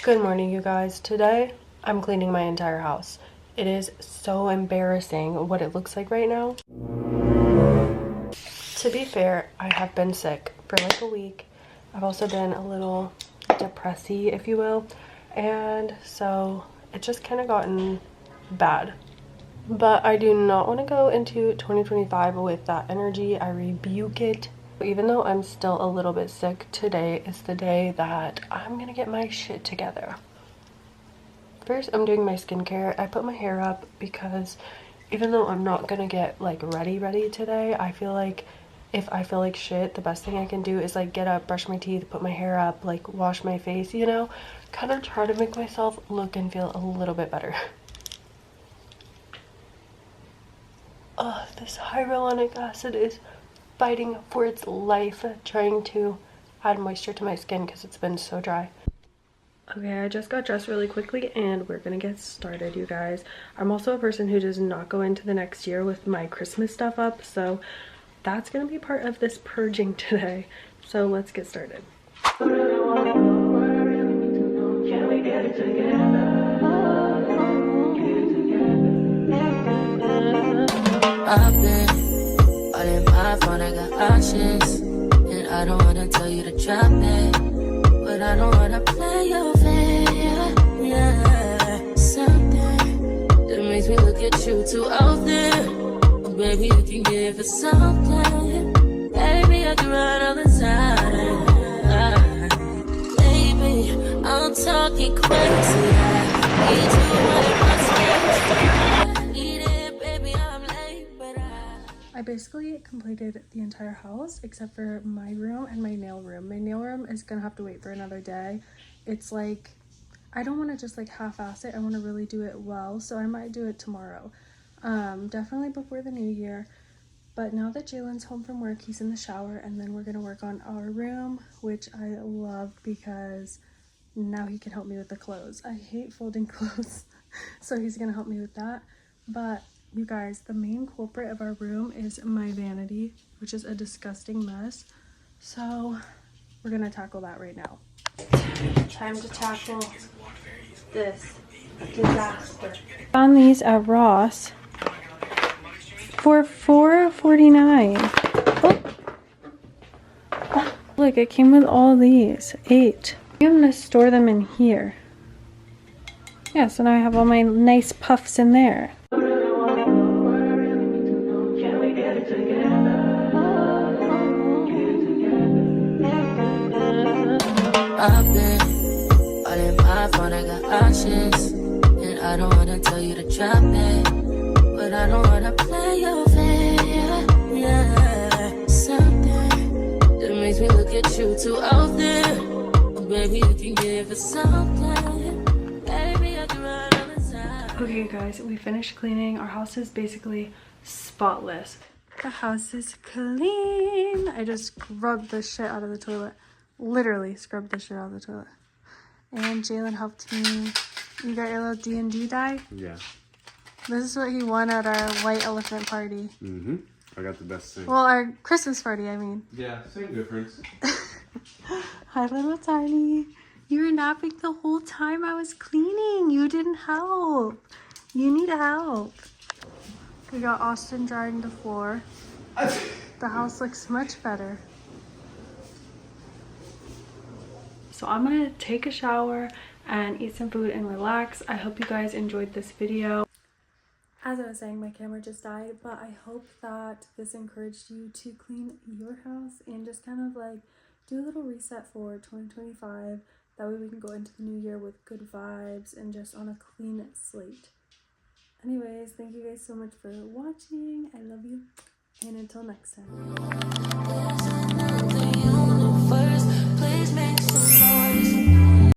Good morning, you guys. Today, I'm cleaning my entire house. It is so embarrassing what it looks like right now. To be fair, I have been sick for like a week. I've also been a little depressy, if you will. And so it's just kind of gotten bad. But I do not want to go into 2025 with that energy. I rebuke it. Even though I'm still a little bit sick, today is the day that I'm gonna get my shit together. First, I'm doing my skincare. I put my hair up because even though I'm not gonna get like ready today, I feel like if I feel like shit, the best thing I can do is like get up, brush my teeth, put my hair up, like wash my face, you know? Kind of try to make myself look and feel a little bit better. Oh, this hyaluronic acid is fighting for its life, trying to add moisture to my skin because it's been so dry. Okay, I just got dressed really quickly and we're gonna get started, you guys. I'm also a person who does not go into the next year with my Christmas stuff up, so that's gonna be part of this purging today. So let's get started. I've been all in my phone, I got options, and I don't wanna tell you to drop it, but I don't wanna play your fair. Yeah, something that makes me look at you too often. Oh, baby, you can give it something. Baby, I can run all the time. Baby, I'm talking crazy. I need you right in my space. Eat it, baby, I'm late, but I basically completed the entire house except for my room and my nail room. My nail room is gonna have to wait for another day. It's like, I don't want to just like half-ass it. I want to really do it well, so I might do it tomorrow. Definitely before the new year. But now that Jalen's home from work, he's in the shower, and then we're gonna work on our room, which I love because now he can help me with the clothes. I hate folding clothes, so he's gonna help me with that. But you guys, the main culprit of our room is my vanity, which is a disgusting mess. So we're gonna tackle that right now. Time to tackle this disaster. Found these at Ross for $4.49. Oh, look, it came with all these. 8. I'm gonna store them in here. Yeah, so now I have all my nice puffs in there. I've been all in my phone, I got options, and I don't wanna tell you to drop it, but I don't wanna play your fair. Yeah, something that makes me look at you too often. Oh, baby, you can give it something. Baby, I can run all the time. Okay, guys, we finished cleaning. Our house is basically spotless. The house is clean. I just scrubbed the shit out of the toilet. Literally scrubbed the shit out of the toilet. And Jalen helped me. You got your little D&D die? Yeah. This is what he won at our white elephant party. Mm-hmm. I got the best thing. Well, our Christmas party, I mean. Yeah, same difference. Hi, little tiny. You were napping the whole time I was cleaning. You didn't help. You need help. We got Austin drying the floor. The house looks much better. So I'm gonna take a shower and eat some food and relax. I hope you guys enjoyed this video. As I was saying, my camera just died, but I hope that this encouraged you to clean your house and just kind of like do a little reset for 2025. That way we can go into the new year with good vibes and just on a clean slate. Anyways, thank you guys so much for watching. I love you, and until next time.